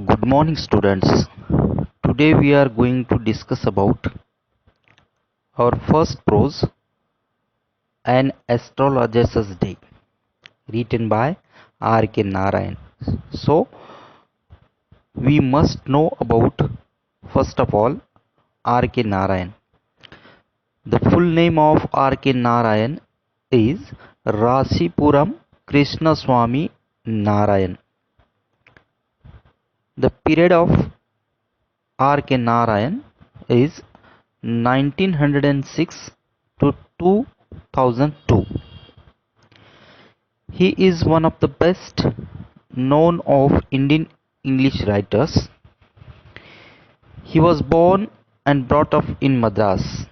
Good morning, students. Today we are going to discuss about our first prose, An Astrologer's Day, written by R.K. Narayan. So, we must know about, first of all, R.K. Narayan. The full name of R.K. Narayan is Rasipuram Krishnaswamy Narayan. The period of R.K. Narayan is 1906 to 2002. He is one of the best known of Indian English writers. He was born and brought up in Madras.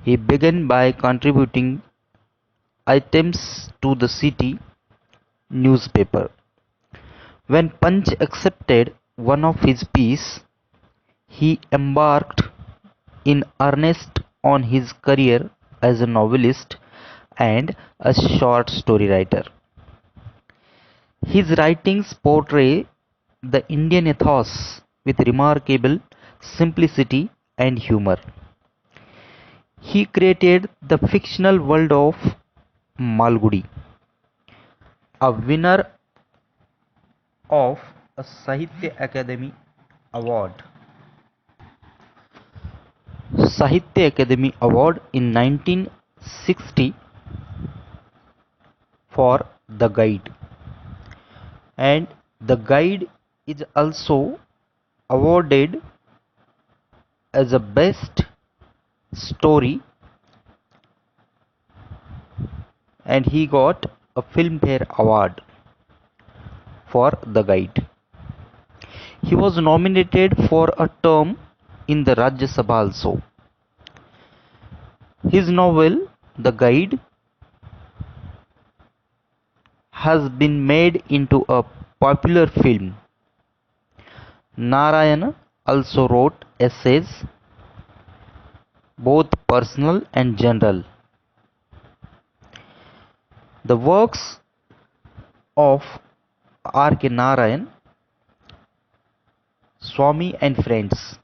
He began by contributing items to the city newspaper. When Punch accepted one of his pieces, he embarked in earnest on his career as a novelist and a short story writer. His writings portray the Indian ethos with remarkable simplicity and humor. He created the fictional world of Malgudi, a winner of a Sahitya Academy Award. Sahitya Academy Award in 1960 for The Guide, and The Guide is also awarded as a best story, and he got a Filmfare Award for The Guide. He was nominated for a term in the Rajya Sabha also. His novel The Guide has been made into a popular film. Narayan also wrote essays, both personal and general. The works of R.K. Narayan, Swami and Friends,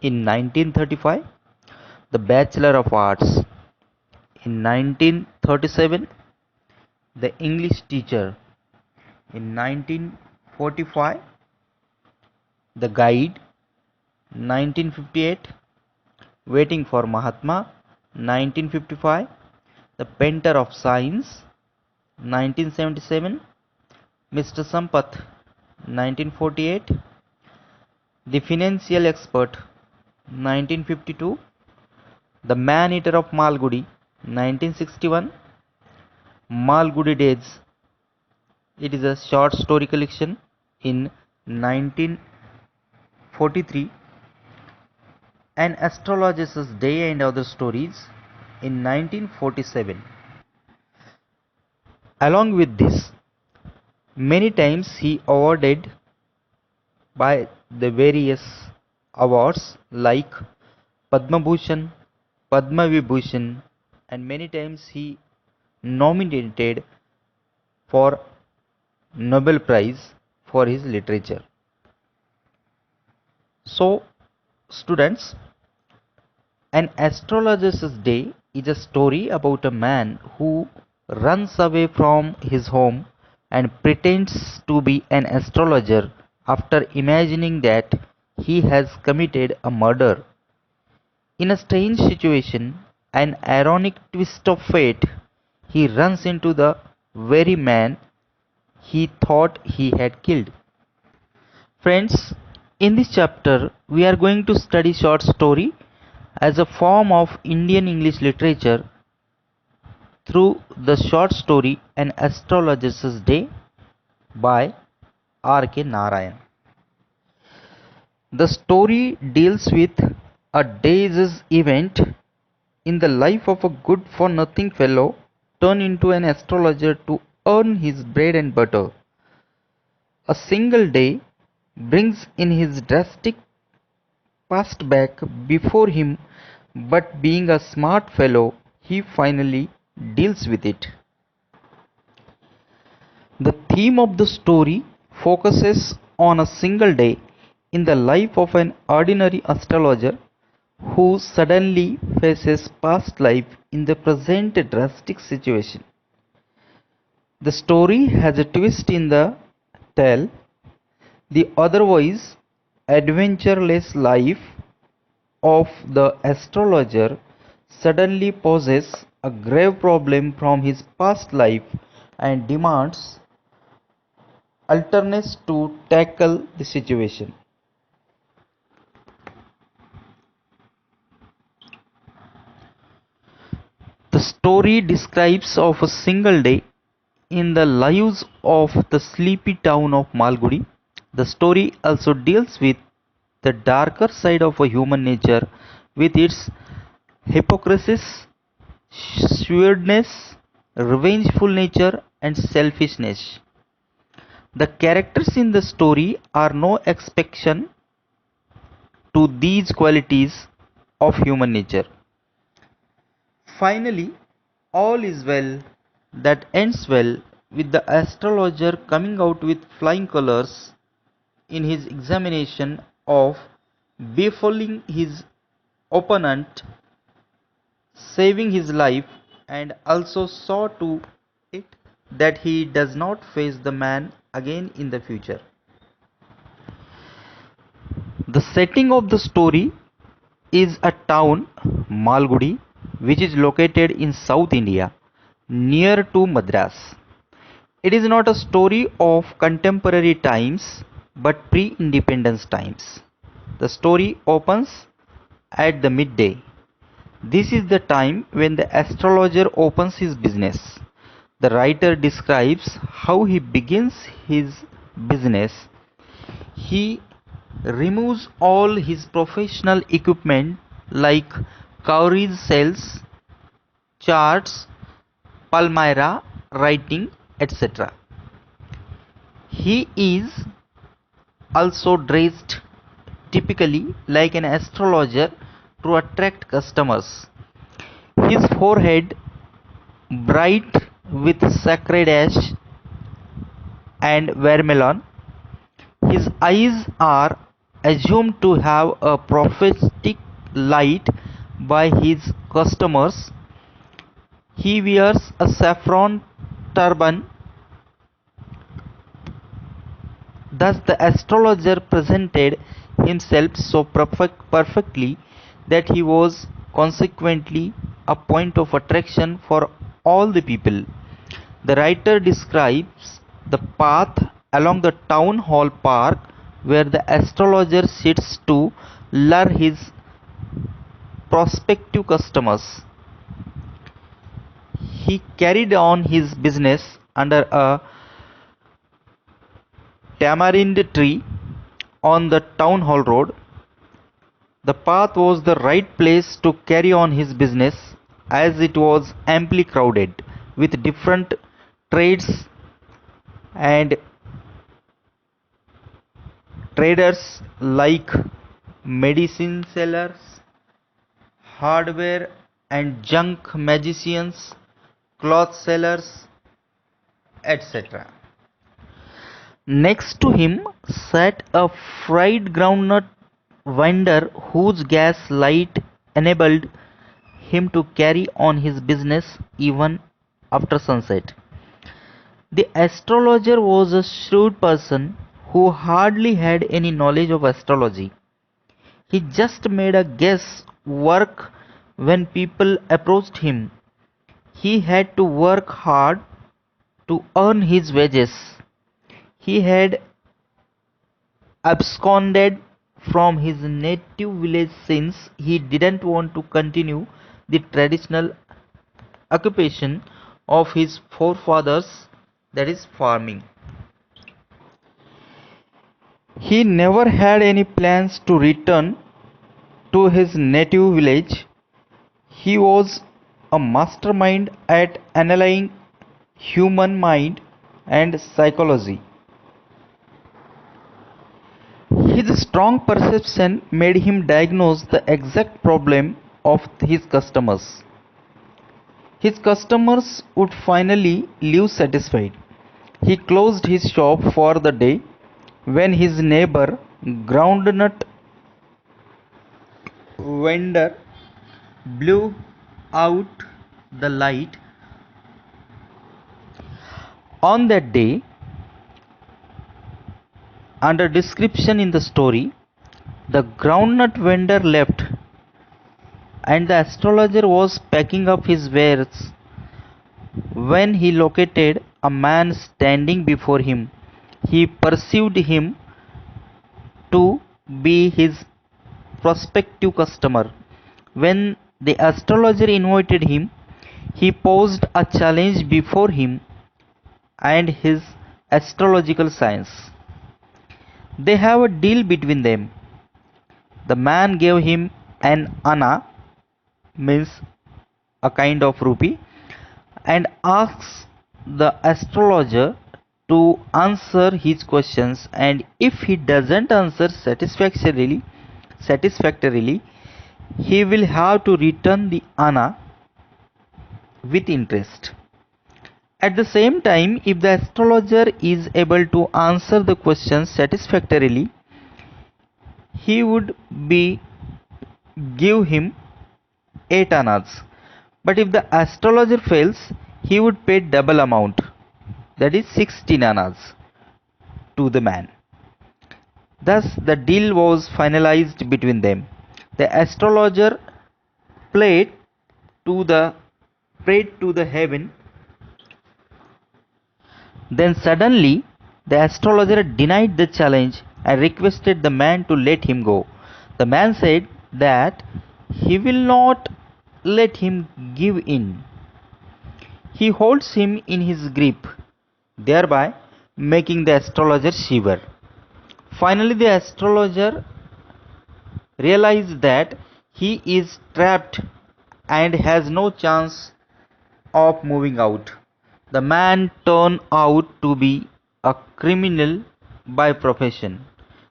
in 1935, The Bachelor of Arts, in 1937, The English Teacher, in 1945, The Guide, 1958, Waiting for Mahatma, 1955, The Painter of Science, 1977, Mr. Sampath, 1948, The Financial Expert, 1952, The Man-Eater of Malgudi, 1961, Malgudi Days. It is a short story collection in 1943, An Astrologer's Day and Other Stories in 1947. Along with this, many times he awarded by the various awards like Padma Bhushan, Padma Vibhushan, and many times he nominated for Nobel Prize for his literature. So, students, An Astrologer's Day is a story about a man who runs away from his home and pretends to be an astrologer after imagining that he has committed a murder. In a strange situation, an ironic twist of fate, he runs into the very man he thought he had killed. Friends, in this chapter, we are going to study short story as a form of Indian English literature through the short story An Astrologer's Day by R.K. Narayan. The story deals with a day's event in the life of a good for nothing fellow turned into an astrologer to earn his bread and butter. A single day brings in his drastic past back before him, but being a smart fellow, he finally deals with it. The theme of the story focuses on a single day in the life of an ordinary astrologer who suddenly faces past life in the present drastic situation. The story has a twist in the tale. The otherwise adventureless life of the astrologer suddenly poses a grave problem from his past life and demands alternates to tackle the situation. The story describes of a single day in the lives of the sleepy town of Malgudi. The story also deals with the darker side of a human nature with its hypocrisies, shrewdness, revengeful nature and selfishness. The characters in the story are no exception to these qualities of human nature. Finally, all is well that ends well with the astrologer coming out with flying colors in his examination of baffling his opponent, saving his life, and also saw to it that he does not face the man again in the future. The setting of the story is a town, Malgudi, which is located in South India, near to Madras. It is not a story of contemporary times but pre independence times. The story opens at the midday. This is the time when the astrologer opens his business. The writer describes how he begins his business. He removes all his professional equipment like cowries cells, charts, palmyra, writing, etc. He is also dressed typically like an astrologer to attract customers. His forehead bright with sacred ash and vermilion. His eyes are assumed to have a prophetic light by his customers. He wears a saffron turban. Thus the astrologer presented himself so perfectly that he was consequently a point of attraction for all the people. The writer describes the path along the town hall park where the astrologer sits to lure his prospective customers. He carried on his business under a tamarind tree on the town hall road. The path was the right place to carry on his business as it was amply crowded with different trades and traders like medicine sellers, hardware and junk magicians, cloth sellers, etc. Next to him sat a fried groundnut vendor whose gas light enabled him to carry on his business even after sunset. The astrologer was a shrewd person who hardly had any knowledge of astrology. He just made a guess work when people approached him. He had to work hard to earn his wages. He had absconded from his native village since he didn't want to continue the traditional occupation of his forefathers, that is, farming. He never had any plans to return to his native village. He was a mastermind at analyzing human mind and psychology. His strong perception made him diagnose the exact problem of his customers. His customers would finally leave satisfied. He closed his shop for the day, When his neighbor, groundnut vendor, blew out the light on that day, under description in the story, the groundnut vendor left, and the astrologer was packing up his wares when he located a man standing before him. He perceived him to be his prospective customer. When the astrologer invited him, he posed a challenge before him and his astrological science. They have a deal between them. The man gave him an anna, means a kind of rupee, and asked the astrologer to answer his questions, and if he doesn't answer satisfactorily, he will have to return the anna with interest. At the same time, if the astrologer is able to answer the questions satisfactorily, he would be give him 8 annas. But if the astrologer fails, he would pay double amount, that is 16 annas, to the man. Thus, the deal was finalized between them. The astrologer prayed to the prayed to the heaven. Then suddenly the astrologer denied the challenge and requested the man to let him go. The man said that he will not let him give in. He holds him in his grip, thereby making the astrologer shiver. Finally, the astrologer realized that he is trapped and has no chance of moving out. The man turned out to be a criminal by profession.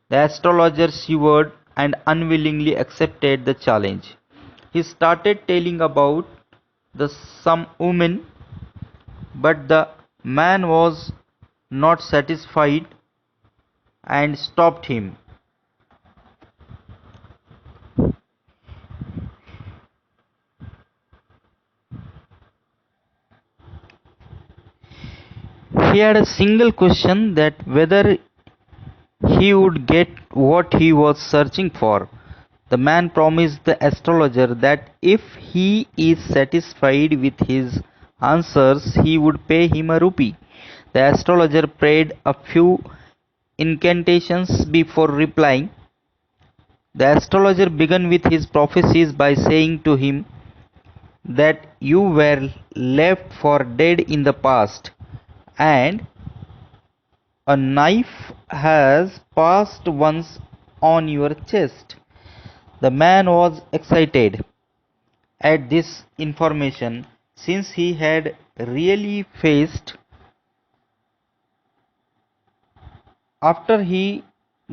The astrologer shivered and unwillingly accepted the challenge. He started telling about some woman, but the man was not satisfied and stopped him. He had a single question, that whether he would get what he was searching for. The man promised the astrologer that if he is satisfied with his answers, he would pay him a rupee. The astrologer prayed a few incantations before replying. The astrologer began with his prophecies by saying to him that you were left for dead in the past, and a knife has passed once on your chest. The man was excited at this information, since he had really faced. After he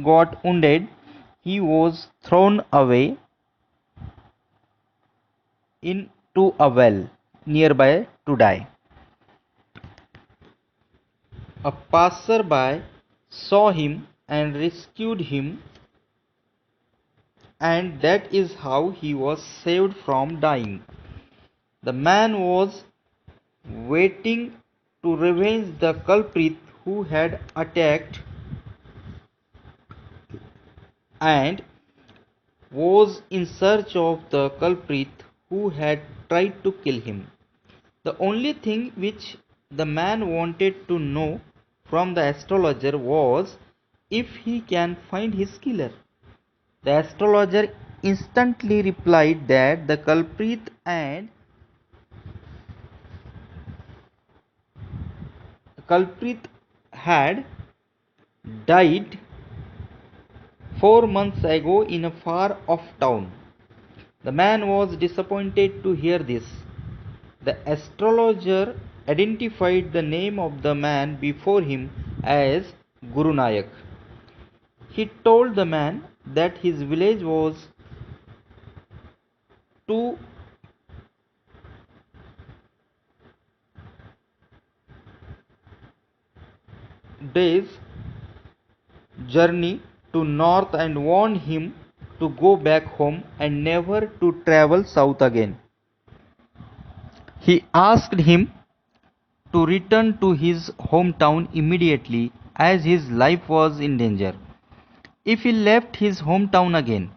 got wounded, he was thrown away into a well nearby to die. A passer-by saw him and rescued him, and that is how he was saved from dying. The man was waiting to revenge the culprit who had attacked and was in search of the culprit who had tried to kill him. The only thing which the man wanted to know from the astrologer was if he can find his killer. The astrologer instantly replied that the culprit had died 4 months ago in a far off town. The man was disappointed to hear this. The astrologer identified the name of the man before him as Guru Nayak. He told the man that his village was 2 days journey to north and warned him to go back home and never to travel south again. He asked him to return to his hometown immediately as his life was in danger. If he left his hometown again,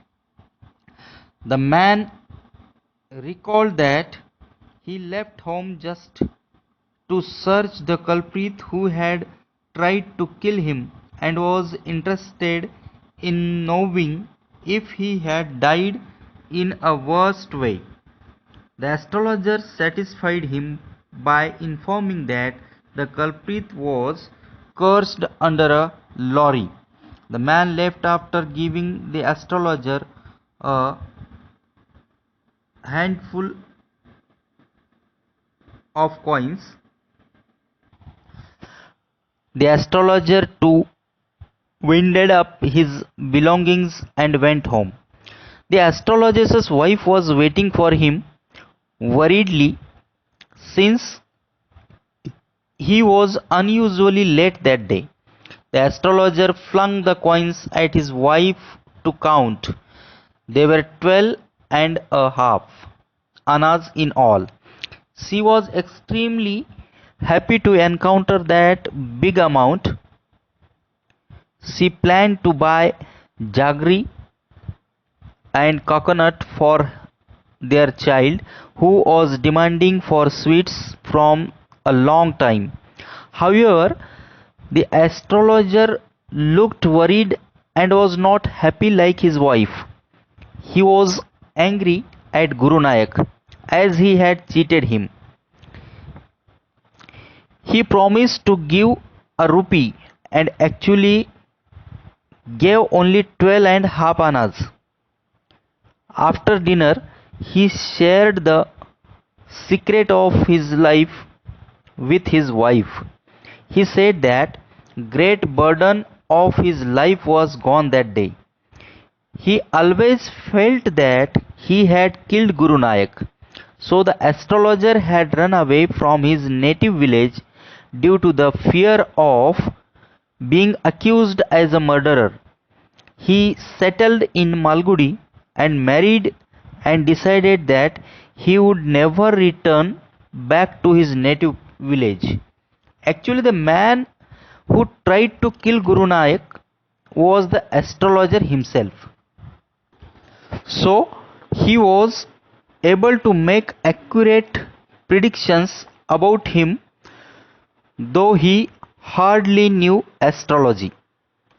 the man recalled that he left home just to search the culprit who had tried to kill him and was interested in knowing if he had died in a worse way. The astrologer satisfied him by informing that the culprit was cursed under a lorry. The man left after giving the astrologer a handful of coins. The astrologer too winded up his belongings and went home. The astrologer's wife was waiting for him worriedly since he was unusually late that day. The astrologer flung the coins at his wife to count. They were 12.5 annas in all. She was extremely happy to encounter that big amount. She planned to buy jaggery and coconut for their child, who was demanding for sweets from a long time. However, the astrologer looked worried and was not happy like his wife. He was angry at Guru Nanak as he had cheated him. He promised to give a rupee and actually gave only 12.5 annas. After dinner, he shared the secret of his life with his wife. He said that great burden of his life was gone that day. He always felt that he had killed Guru Nanak, so the astrologer had run away from his native village due to the fear of being accused as a murderer. He settled in Malgudi and married and decided that he would never return back to his native village. Actually, the man who tried to kill Guru Nanak was the astrologer himself. So, he was able to make accurate predictions about him, though he hardly knew astrology.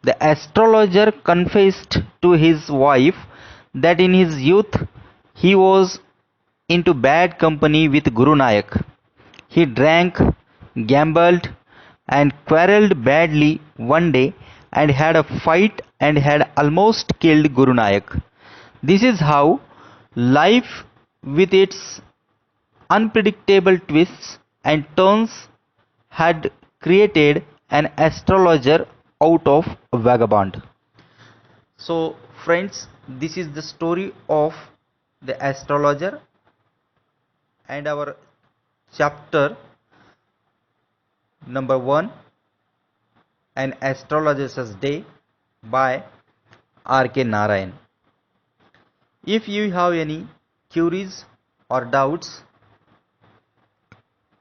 The astrologer confessed to his wife that in his youth he was into bad company with Guru Nanak. He drank, gambled, and quarrelled badly one day and had a fight and had almost killed Guru Nanak. This is how life, with its unpredictable twists and turns, had created an astrologer out of a vagabond. So, friends, this is the story of the astrologer and our chapter number 1, An Astrologer's Day by R.K. Narayan. If you have any queries or doubts,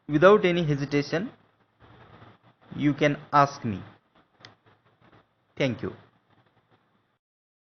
without any hesitation, you can ask me. Thank you.